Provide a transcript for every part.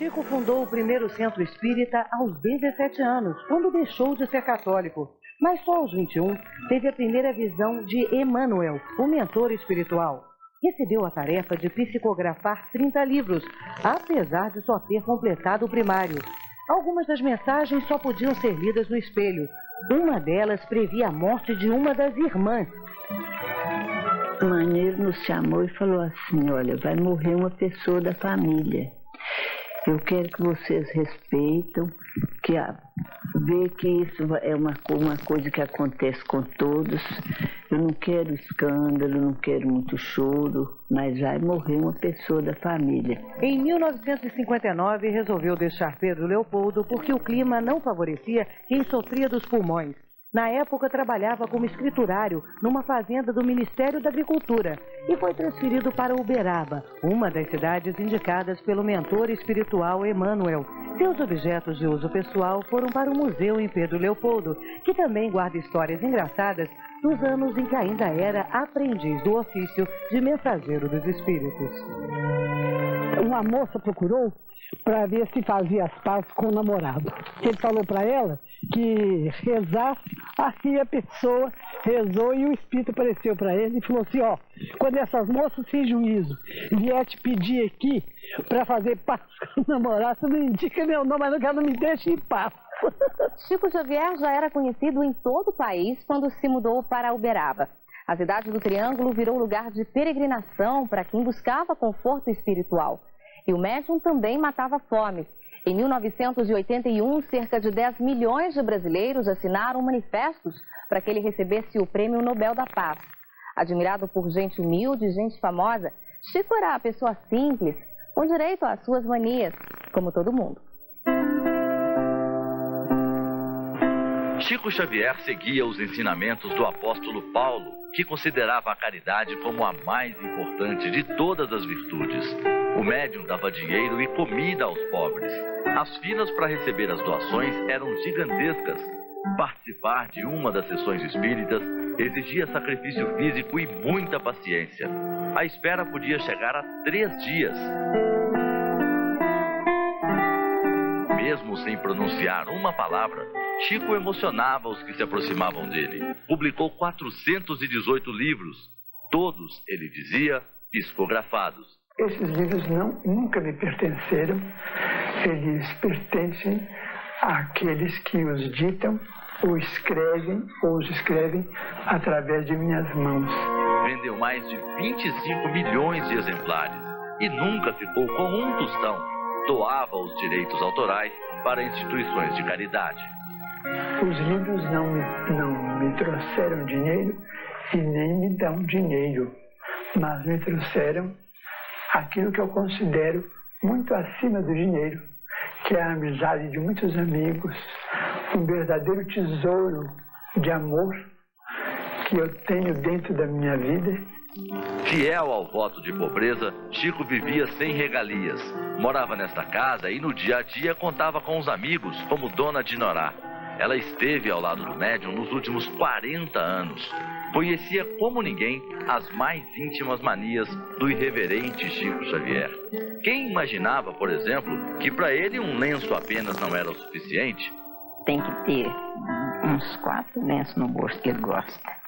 Chico fundou o primeiro centro espírita aos 17 anos, quando deixou de ser católico. Mas só aos 21 teve a primeira visão de Emmanuel, o mentor espiritual. Recebeu a tarefa de psicografar 30 livros, apesar de só ter completado o primário. Algumas das mensagens só podiam ser lidas no espelho. Uma delas previa a morte de uma das irmãs. O maneiro nos chamou e falou assim: olha, vai morrer uma pessoa da família. Eu quero que vocês respeitam, que vê que isso é uma coisa que acontece com todos. Eu não quero escândalo, não quero muito choro, mas vai morrer uma pessoa da família. Em 1959, resolveu deixar Pedro Leopoldo porque o clima não favorecia quem sofria dos pulmões. Na época, trabalhava como escriturário numa fazenda do Ministério da Agricultura e foi transferido para Uberaba, uma das cidades indicadas pelo mentor espiritual Emmanuel. Seus objetos de uso pessoal foram para o museu em Pedro Leopoldo, que também guarda histórias engraçadas dos anos em que ainda era aprendiz do ofício de mensageiro dos espíritos. Uma moça procurou para ver se fazia as pazes com o namorado. Ele falou para ela que rezasse, aí a pessoa rezou e o espírito apareceu para ele e falou assim: ó, quando essas moças sem juízo vier te pedir aqui para fazer paz com o namorado, você não indica meu nome, mas não me deixe em paz. Chico Xavier já era conhecido em todo o país quando se mudou para Uberaba. A cidade do Triângulo virou lugar de peregrinação para quem buscava conforto espiritual. E o médium também matava fome. Em 1981, cerca de 10 milhões de brasileiros assinaram manifestos para que ele recebesse o Prêmio Nobel da Paz. Admirado por gente humilde e gente famosa, Chico era a pessoa simples, com direito às suas manias, como todo mundo. Chico Xavier seguia os ensinamentos do apóstolo Paulo, que considerava a caridade como a mais importante de todas as virtudes. O médium dava dinheiro e comida aos pobres. As filas para receber as doações eram gigantescas. Participar de uma das sessões espíritas exigia sacrifício físico e muita paciência. A espera podia chegar a 3 dias. Mesmo sem pronunciar uma palavra, Chico emocionava os que se aproximavam dele. Publicou 418 livros, todos, ele dizia, psicografados. Esses livros nunca me pertenceram, eles pertencem àqueles que os ditam ou os escrevem através de minhas mãos. Vendeu mais de 25 milhões de exemplares e nunca ficou com um tostão. Doava os direitos autorais para instituições de caridade. Os livros não me trouxeram dinheiro e nem me dão dinheiro, mas me trouxeram aquilo que eu considero muito acima do dinheiro, que é a amizade de muitos amigos, um verdadeiro tesouro de amor que eu tenho dentro da minha vida. Fiel ao voto de pobreza, Chico vivia sem regalias. Morava nesta casa e no dia a dia contava com os amigos, como Dona Dinorá. Ela esteve ao lado do médium nos últimos 40 anos. Conhecia como ninguém as mais íntimas manias do irreverente Chico Xavier. Quem imaginava, por exemplo, que para ele um lenço apenas não era o suficiente? Tem que ter uns 4 lenços no bolso que ele gosta.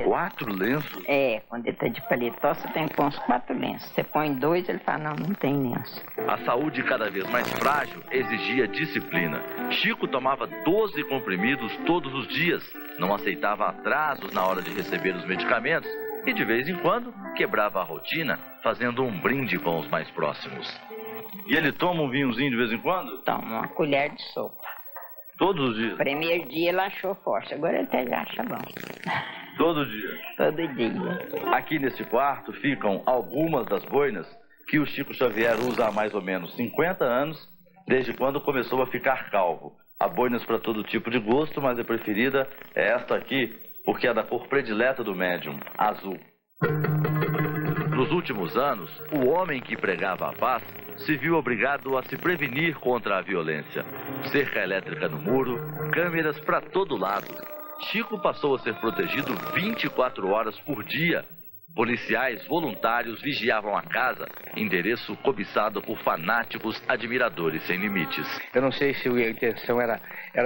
4 lenços? É, quando ele tá de paletó, você tem que pôr uns 4 lenços. Você põe 2, ele fala: não tem lenço. A saúde cada vez mais frágil exigia disciplina. Chico tomava 12 comprimidos todos os dias, não aceitava atrasos na hora de receber os medicamentos e, de vez em quando, quebrava a rotina fazendo um brinde com os mais próximos. E ele toma um vinhozinho de vez em quando? Toma uma colher de sopa. Todos os dias? Primeiro dia ele achou forte, agora ele até já acha bom. Todo dia? Todo dia. Aqui neste quarto ficam algumas das boinas que o Chico Xavier usa há mais ou menos 50 anos, desde quando começou a ficar calvo. Há boinas para todo tipo de gosto, mas a preferida é esta aqui, porque é da cor predileta do médium, azul. Nos últimos anos, o homem que pregava a paz se viu obrigado a se prevenir contra a violência. Cerca elétrica no muro, câmeras para todo lado. Chico passou a ser protegido 24 horas por dia. Policiais voluntários vigiavam a casa, endereço cobiçado por fanáticos admiradores sem limites. Eu não sei se a intenção era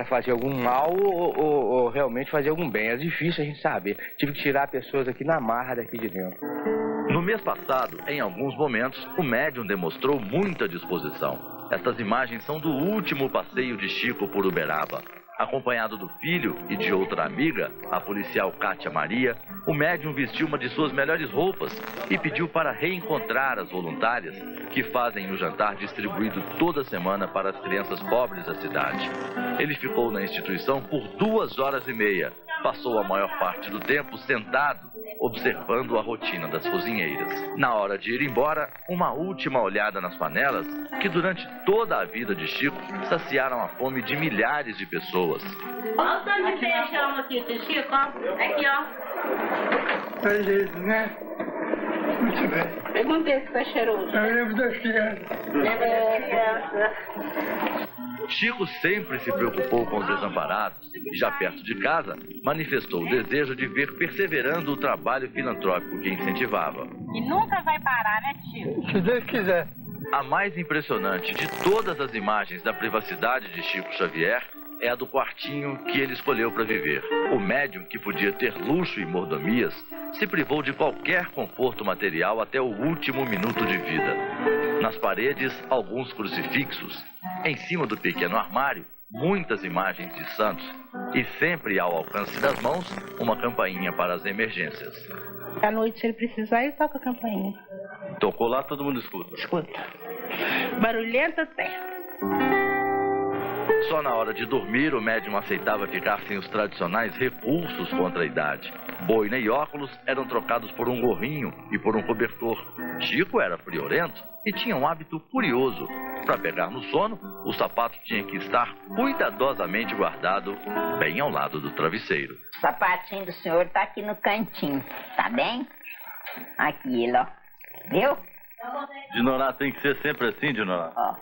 fazer algum mal ou realmente fazer algum bem. É difícil a gente saber. Tive que tirar pessoas aqui na marra daqui de dentro. No mês passado, em alguns momentos, o médium demonstrou muita disposição. Estas imagens são do último passeio de Chico por Uberaba. Acompanhado do filho e de outra amiga, a policial Cátia Maria, o médium vestiu uma de suas melhores roupas e pediu para reencontrar as voluntárias que fazem o jantar distribuído toda semana para as crianças pobres da cidade. Ele ficou na instituição por 2 horas e meia. Passou a maior parte do tempo sentado, observando a rotina das cozinheiras. Na hora de ir embora, uma última olhada nas panelas, que durante toda a vida de Chico, saciaram a fome de milhares de pessoas. Olha o tanto de feijão aqui, Chico, ó. Aqui, ó. É isso, né? Muito bem. Perguntei se foi cheiroso. Eu lembro das crianças. Chico sempre se preocupou com os desamparados e, já perto de casa, manifestou o desejo de ver perseverando o trabalho filantrópico que incentivava. E nunca vai parar, né, Chico? Se Deus quiser. A mais impressionante de todas as imagens da privacidade de Chico Xavier é a do quartinho que ele escolheu para viver. O médium, que podia ter luxo e mordomias, se privou de qualquer conforto material até o último minuto de vida. Nas paredes, alguns crucifixos. Em cima do pequeno armário, muitas imagens de santos. E sempre ao alcance das mãos, uma campainha para as emergências. À noite, se ele precisar, ele toca a campainha. Tocou lá, todo mundo escuta. Escuta. Barulhento até. Só na hora de dormir, o médium aceitava ficar sem os tradicionais recursos contra a idade. Boina e óculos eram trocados por um gorrinho e por um cobertor. Chico era friorento e tinha um hábito curioso. Para pegar no sono, o sapato tinha que estar cuidadosamente guardado bem ao lado do travesseiro. O sapatinho do senhor tá aqui no cantinho, tá bem? Aqui, ó. Viu? Dinorá, tem que ser sempre assim, Dinorá? Ó.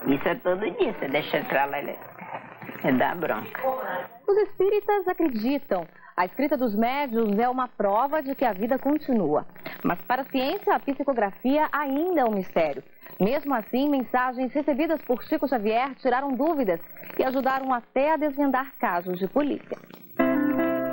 Isso é todo dia, você deixa entrar lá, ele dá bronca. Os espíritas acreditam. A escrita dos médiuns é uma prova de que a vida continua. Mas para a ciência, a psicografia ainda é um mistério. Mesmo assim, mensagens recebidas por Chico Xavier tiraram dúvidas e ajudaram até a desvendar casos de polícia.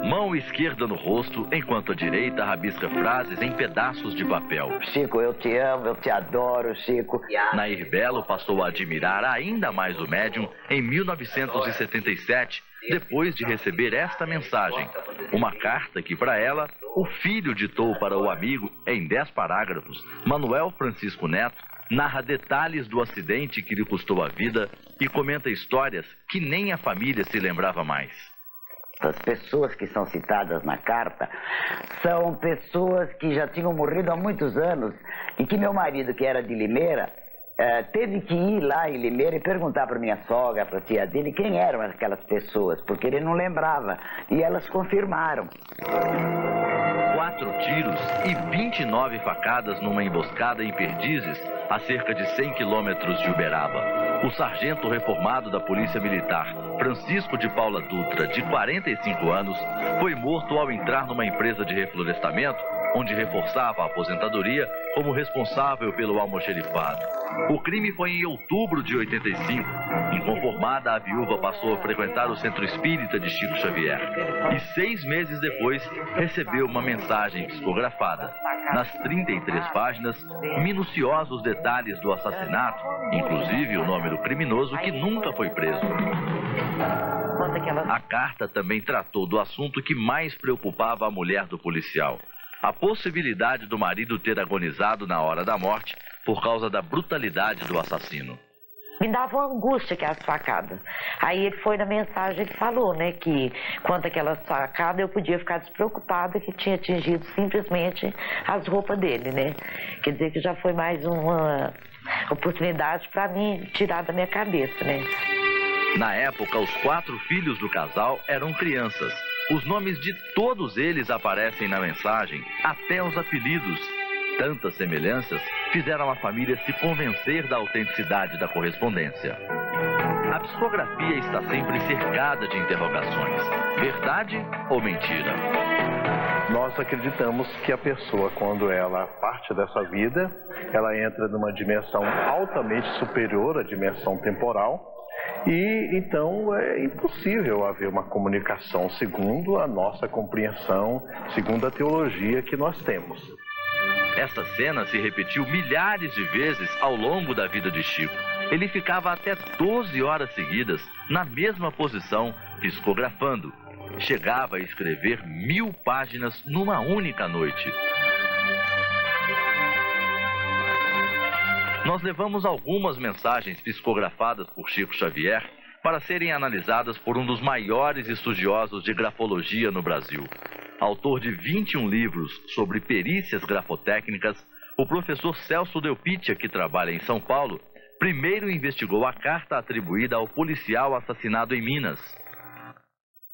Mão esquerda no rosto, enquanto a direita rabisca frases em pedaços de papel. Chico, eu te amo, eu te adoro, Chico. Nair Belo passou a admirar ainda mais o médium em 1977, depois de receber esta mensagem. Uma carta que, para ela, o filho ditou para o amigo em 10 parágrafos. Manuel Francisco Neto narra detalhes do acidente que lhe custou a vida e comenta histórias que nem a família se lembrava mais. As pessoas que são citadas na carta são pessoas que já tinham morrido há muitos anos e que meu marido, que era de Limeira, teve que ir lá em Limeira e perguntar para minha sogra, para a tia dele, quem eram aquelas pessoas, porque ele não lembrava. E elas confirmaram. 4 tiros e 29 facadas numa emboscada em Perdizes, a cerca de 100 quilômetros de Uberaba. O sargento reformado da Polícia Militar, Francisco de Paula Dutra, de 45 anos, foi morto ao entrar numa empresa de reflorestamento, onde reforçava a aposentadoria como responsável pelo almoxerifado. O crime foi em outubro de 85. Inconformada, a viúva passou a frequentar o Centro Espírita de Chico Xavier. E 6 meses depois, recebeu uma mensagem psicografada. Nas 33 páginas, minuciosos detalhes do assassinato, inclusive o nome do criminoso que nunca foi preso. A carta também tratou do assunto que mais preocupava a mulher do policial: a possibilidade do marido ter agonizado na hora da morte por causa da brutalidade do assassino. Me dava uma angústia que as facadas. Aí ele foi na mensagem que falou, né, que quanto àquela facada eu podia ficar despreocupada que tinha atingido simplesmente as roupas dele, né. Quer dizer que já foi mais uma oportunidade para mim tirar da minha cabeça, né. Na época, os 4 filhos do casal eram crianças. Os nomes de todos eles aparecem na mensagem, até os apelidos. Tantas semelhanças fizeram a família se convencer da autenticidade da correspondência. A psicografia está sempre cercada de interrogações. Verdade ou mentira? nós acreditamos que a pessoa, quando ela parte dessa vida, ela entra numa dimensão altamente superior à dimensão temporal, e então é impossível haver uma comunicação segundo a nossa compreensão, segundo a teologia que nós temos. Esta cena se repetiu milhares de vezes ao longo da vida de Chico. Ele ficava até 12 horas seguidas na mesma posição, psicografando. Chegava a escrever 1000 páginas numa única noite. Nós levamos algumas mensagens psicografadas por Chico Xavier para serem analisadas por um dos maiores estudiosos de grafologia no Brasil. Autor de 21 livros sobre perícias grafotécnicas, o professor Celso Delpitia, que trabalha em São Paulo, primeiro investigou a carta atribuída ao policial assassinado em Minas.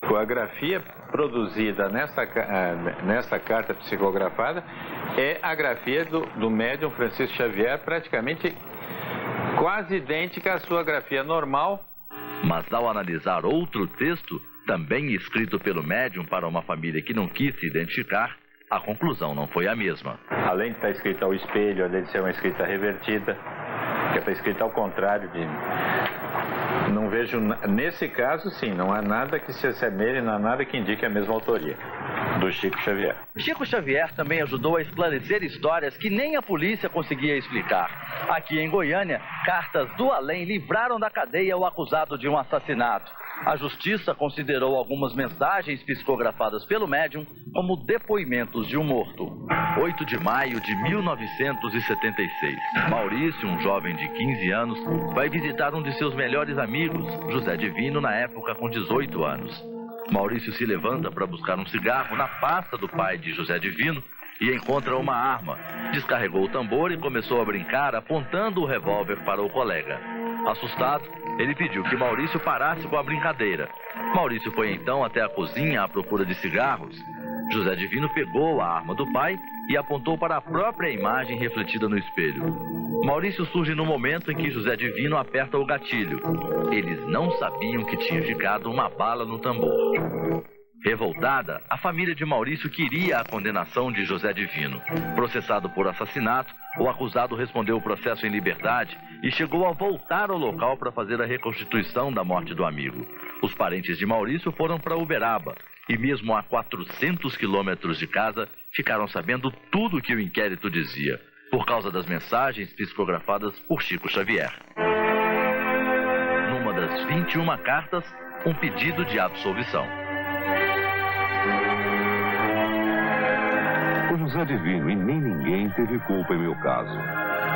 A grafia produzida nessa carta psicografada é a grafia do médium Francisco Xavier, praticamente quase idêntica à sua grafia normal. Mas ao analisar outro texto, também escrito pelo médium para uma família que não quis se identificar, a conclusão não foi a mesma. Além de estar escrita ao espelho, além de ser uma escrita revertida, que está escrita ao contrário de... Não vejo, nesse caso, sim, não há nada que se assemelhe, não há nada que indique a mesma autoria do Chico Xavier. Chico Xavier também ajudou a esclarecer histórias que nem a polícia conseguia explicar. Aqui em Goiânia, cartas do além livraram da cadeia o acusado de um assassinato. A justiça considerou algumas mensagens psicografadas pelo médium como depoimentos de um morto. 8 de maio de 1976. Maurício, um jovem de 15 anos, vai visitar um de seus melhores amigos, José Divino, na época com 18 anos. Maurício se levanta para buscar um cigarro na pasta do pai de José Divino e encontra uma arma. Descarregou o tambor e começou a brincar, apontando o revólver para o colega. Assustado, ele pediu que Maurício parasse com a brincadeira. Maurício foi então até a cozinha à procura de cigarros. José Divino pegou a arma do pai e apontou para a própria imagem refletida no espelho. Maurício surge no momento em que José Divino aperta o gatilho. Eles não sabiam que tinha ficado uma bala no tambor. Revoltada, a família de Maurício queria a condenação de José Divino. Processado por assassinato, o acusado respondeu o processo em liberdade e chegou a voltar ao local para fazer a reconstituição da morte do amigo. Os parentes de Maurício foram para Uberaba e mesmo a 400 quilômetros de casa ficaram sabendo tudo o que o inquérito dizia, por causa das mensagens psicografadas por Chico Xavier. Numa das 21 cartas, um pedido de absolvição. O José Divino e nem ninguém teve culpa em meu caso.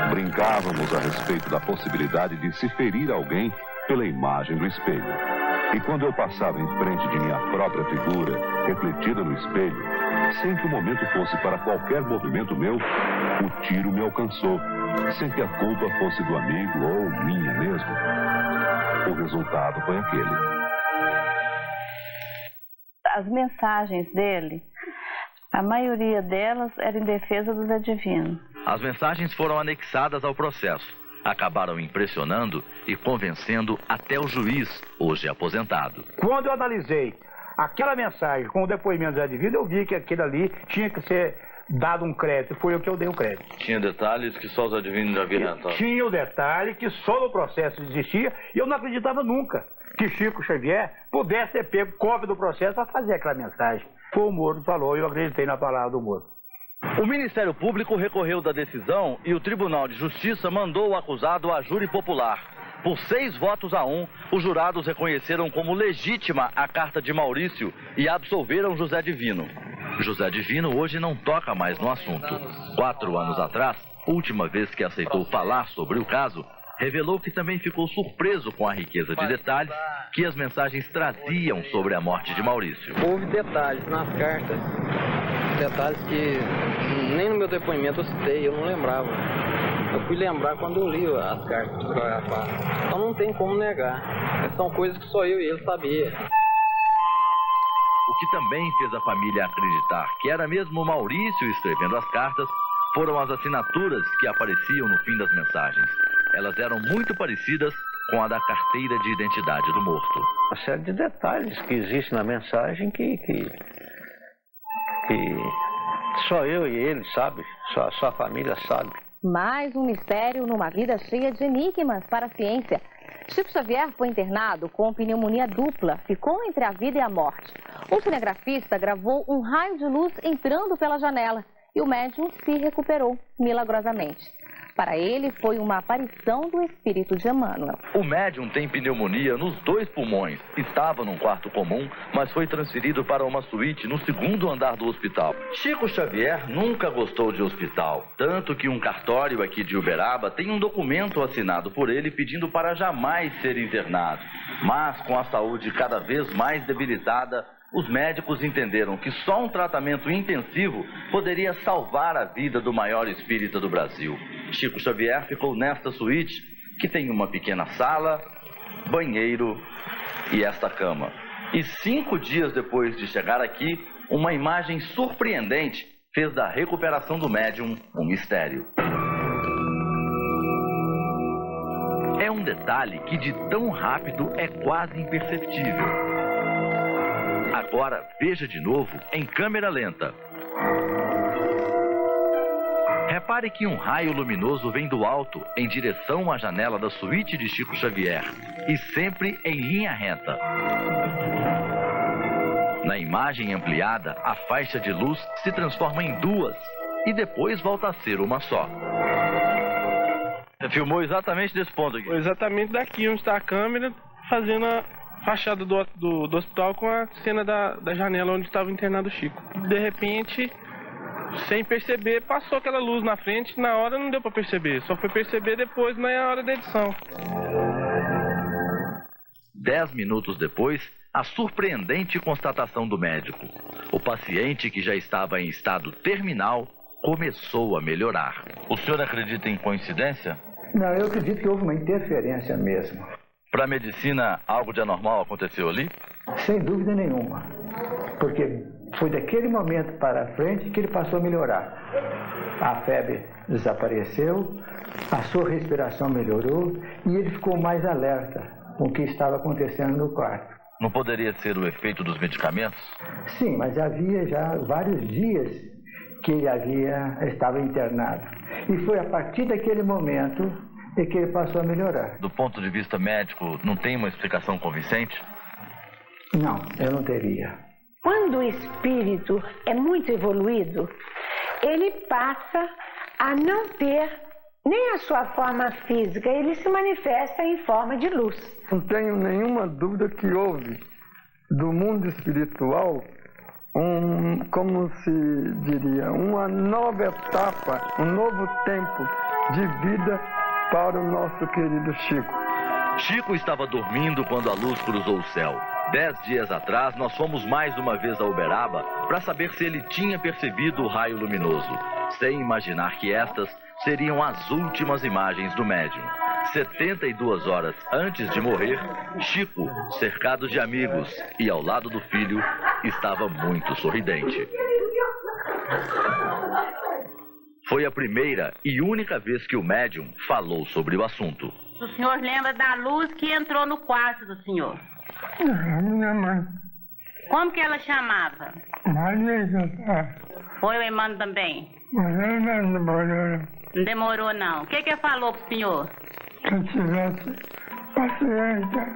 Brincávamos a respeito da possibilidade de se ferir alguém pela imagem do espelho. E quando eu passava em frente de minha própria figura, refletida no espelho, sem que o momento fosse para qualquer movimento meu, o tiro me alcançou, sem que a culpa fosse do amigo ou minha mesmo. O resultado foi aquele. As mensagens dele, a maioria delas era em defesa do Zé Divino. As mensagens foram anexadas ao processo. Acabaram impressionando e convencendo até o juiz, hoje aposentado. Quando eu analisei aquela mensagem com o depoimento do Zé Divino, eu vi que aquilo ali tinha que ser dado um crédito. Foi eu que eu dei o crédito. Tinha detalhes que só o Zé Divino já havia notado. Tinha o detalhe que só no processo existia e eu não acreditava nunca que Chico Xavier pudesse ter pego cópia do processo para fazer aquela mensagem. Foi o Moro que falou e eu acreditei na palavra do Moro. O Ministério Público recorreu da decisão e o Tribunal de Justiça mandou o acusado a júri popular. Por 6 votos a 1, os jurados reconheceram como legítima a carta de Maurício e absolveram José Divino. José Divino hoje não toca mais no assunto. 4 anos atrás, última vez que aceitou falar sobre o caso, revelou que também ficou surpreso com a riqueza de detalhes que as mensagens traziam sobre a morte de Maurício. Houve detalhes nas cartas, detalhes que nem no meu depoimento eu citei, eu não lembrava. Eu fui lembrar quando eu li as cartas psicografadas. Então não tem como negar. São coisas que só eu e ele sabia. O que também fez a família acreditar que era mesmo Maurício escrevendo as cartas foram as assinaturas que apareciam no fim das mensagens. Elas eram muito parecidas com a da carteira de identidade do morto. Uma série de detalhes que existem na mensagem que que só eu e ele sabe, só a família sabe. Mais um mistério numa vida cheia de enigmas para a ciência. Chico Xavier foi internado com pneumonia dupla, ficou entre a vida e a morte. O cinegrafista gravou um raio de luz entrando pela janela e o médium se recuperou milagrosamente. Para ele, foi uma aparição do espírito de Emmanuel. O médium tem pneumonia nos 2 pulmões. Estava num quarto comum, mas foi transferido para uma suíte no 2º andar do hospital. Chico Xavier nunca gostou de hospital, tanto que um cartório aqui de Uberaba tem um documento assinado por ele pedindo para jamais ser internado. Mas com a saúde cada vez mais debilitada, os médicos entenderam que só um tratamento intensivo poderia salvar a vida do maior espírita do Brasil. Chico Xavier ficou nesta suíte, que tem uma pequena sala, banheiro e esta cama. E 5 dias depois de chegar aqui, uma imagem surpreendente fez da recuperação do médium um mistério. É um detalhe que de tão rápido é quase imperceptível. Agora veja de novo em câmera lenta. Repare que um raio luminoso vem do alto em direção à janela da suíte de Chico Xavier e sempre em linha reta. Na imagem ampliada, a faixa de luz se transforma em 2 e depois volta a ser uma só. Você filmou exatamente desse ponto aqui? Exatamente daqui onde está a câmera, fazendo a fachada do hospital com a cena da janela onde estava internado o Chico. De repente, sem perceber, passou aquela luz na frente, na hora não deu para perceber, só foi perceber depois na hora da edição. 10 minutos depois, a surpreendente constatação do médico. O paciente, que já estava em estado terminal, começou a melhorar. O senhor acredita em coincidência? Não, eu acredito que houve uma interferência mesmo. Para a medicina, algo de anormal aconteceu ali? Sem dúvida nenhuma. Porque foi daquele momento para frente que ele passou a melhorar. A febre desapareceu, a sua respiração melhorou e ele ficou mais alerta com o que estava acontecendo no quarto. Não poderia ser o efeito dos medicamentos? Sim, mas havia já vários dias que ele estava internado. E foi a partir daquele momento que ele passou a melhorar. Do ponto de vista médico, não tem uma explicação convincente? Não, eu não teria. Quando o espírito é muito evoluído, ele passa a não ter nem a sua forma física, ele se manifesta em forma de luz. Não tenho nenhuma dúvida que houve do mundo espiritual, como se diria, uma nova etapa, um novo tempo de vida para o nosso querido Chico. Chico estava dormindo quando a luz cruzou o céu. 10 dias atrás, nós fomos mais uma vez a Uberaba para saber se ele tinha percebido o raio luminoso, sem imaginar que estas seriam as últimas imagens do médium. 72 horas antes de morrer, Chico, cercado de amigos e ao lado do filho, estava muito sorridente. Foi a primeira e única vez que o médium falou sobre o assunto. O senhor lembra da luz que entrou no quarto do senhor? Minha mãe. Como que ela chamava? Maria. Foi o Emmanuel também? Não demorou. Não demorou, não. O que ele falou pro senhor? Que eu tivesse paciência.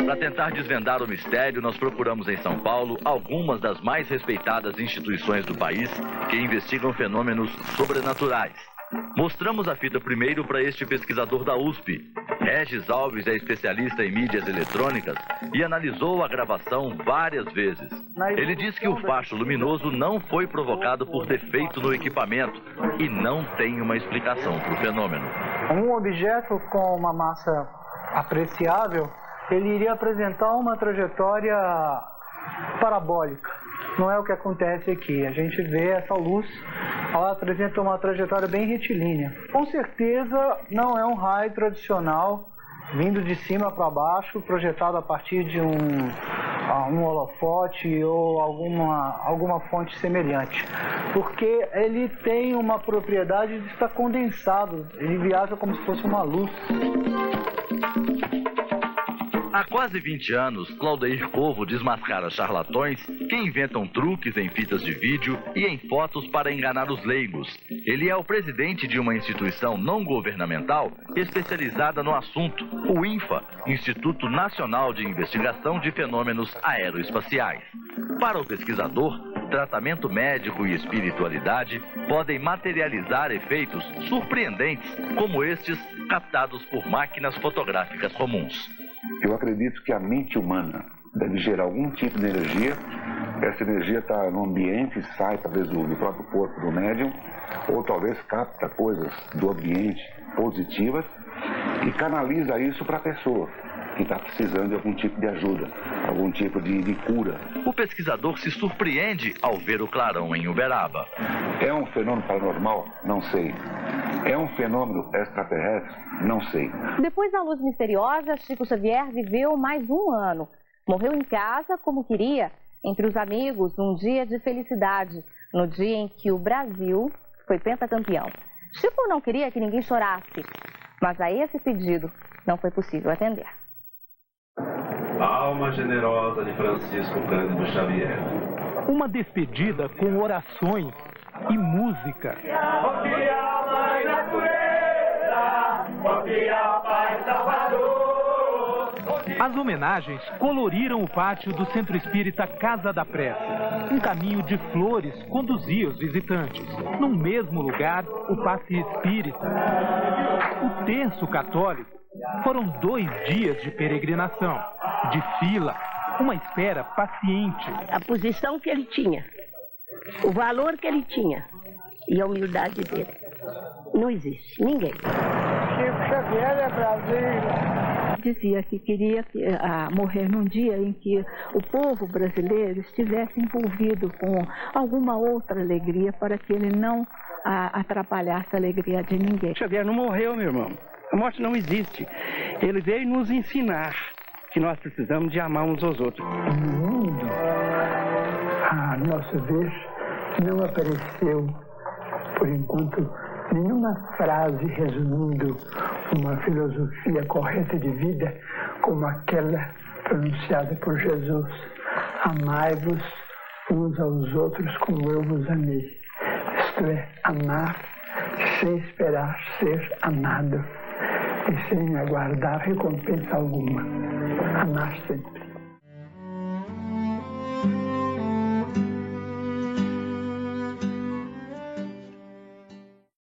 Para tentar desvendar o mistério, nós procuramos em São Paulo algumas das mais respeitadas instituições do país que investigam fenômenos sobrenaturais. Mostramos a fita primeiro para este pesquisador da USP. Regis Alves é especialista em mídias eletrônicas e analisou a gravação várias vezes. Ele diz que o facho luminoso não foi provocado por defeito no equipamento e não tem uma explicação para o fenômeno. Um objeto com uma massa apreciável, ele iria apresentar uma trajetória parabólica. Não é o que acontece aqui. A gente vê essa luz, ela apresenta uma trajetória bem retilínea. Com certeza não é um raio tradicional, vindo de cima para baixo, projetado a partir de um holofote ou alguma fonte semelhante. Porque ele tem uma propriedade de estar condensado, ele viaja como se fosse uma luz. Há quase 20 anos, Claudeir Corvo desmascara charlatões que inventam truques em fitas de vídeo e em fotos para enganar os leigos. Ele é o presidente de uma instituição não governamental especializada no assunto, o INFA, Instituto Nacional de Investigação de Fenômenos Aeroespaciais. Para o pesquisador, tratamento médico e espiritualidade podem materializar efeitos surpreendentes, como estes captados por máquinas fotográficas comuns. Eu acredito que a mente humana deve gerar algum tipo de energia. Essa energia está no ambiente, sai talvez do próprio corpo do médium, ou talvez capta coisas do ambiente positivas e canaliza isso para a pessoa que está precisando de algum tipo de ajuda, algum tipo de cura. O pesquisador se surpreende ao ver o clarão em Uberaba. É um fenômeno paranormal? Não sei. É um fenômeno extraterrestre? Não sei. Depois da luz misteriosa, Chico Xavier viveu mais um ano. Morreu em casa como queria, entre os amigos, num dia de felicidade, no dia em que o Brasil foi pentacampeão. Chico não queria que ninguém chorasse, mas a esse pedido não foi possível atender. Alma generosa de Francisco Cândido Xavier. Uma despedida com orações e música. As homenagens coloriram o pátio do Centro Espírita Casa da Prece. Um caminho de flores conduzia os visitantes. No mesmo lugar, o passe espírita. O terço católico. Foram 2 dias de peregrinação, de fila, uma espera paciente. A posição que ele tinha, o valor que ele tinha e a humildade dele. Não existe, ninguém. Chico Xavier é Brasília. Dizia que queria morrer num dia em que o povo brasileiro estivesse envolvido com alguma outra alegria para que ele não atrapalhasse a alegria de ninguém. Xavier não morreu, meu irmão. A morte não existe. Ele veio nos ensinar que nós precisamos de amar uns aos outros. No mundo, a nosso ver, não apareceu, por enquanto, nenhuma frase resumindo uma filosofia correta de vida como aquela pronunciada por Jesus. Amai-vos uns aos outros como eu vos amei. Isto é, amar sem esperar ser amado e sem aguardar recompensa alguma. Amar sempre.